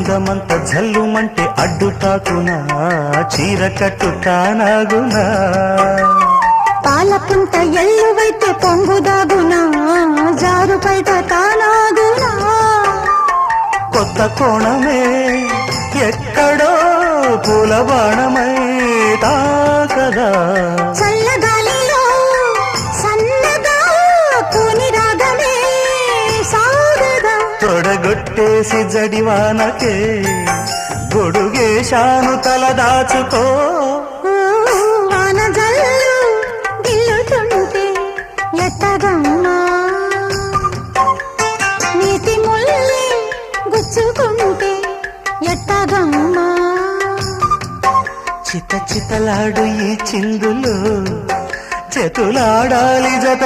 అందమంత జల్లుమంటే అడ్డుటాకునా చీర కట్టు తానాగునా పాలపుంత ఎల్లువైతే పొంగుదాగునా జారు బయట తానాగునా కొత్త కోణమే ఎక్కడో పూల బాణమై తాకదా చల్లగాలిలో సన్నగా కూని రాగమే సాగదా తొడగొట్టేసి జడివానకే గొడుగేశాను తల దాచుకో వాన జల్లు గిల్లుతుంటే ఎట్టగమ్మా నీటి ముల్లి గుచ్చుకుంటే ఎట్టగమ్మా చిత చితలాడు ఈ చిందులు చేతులాడాలి జత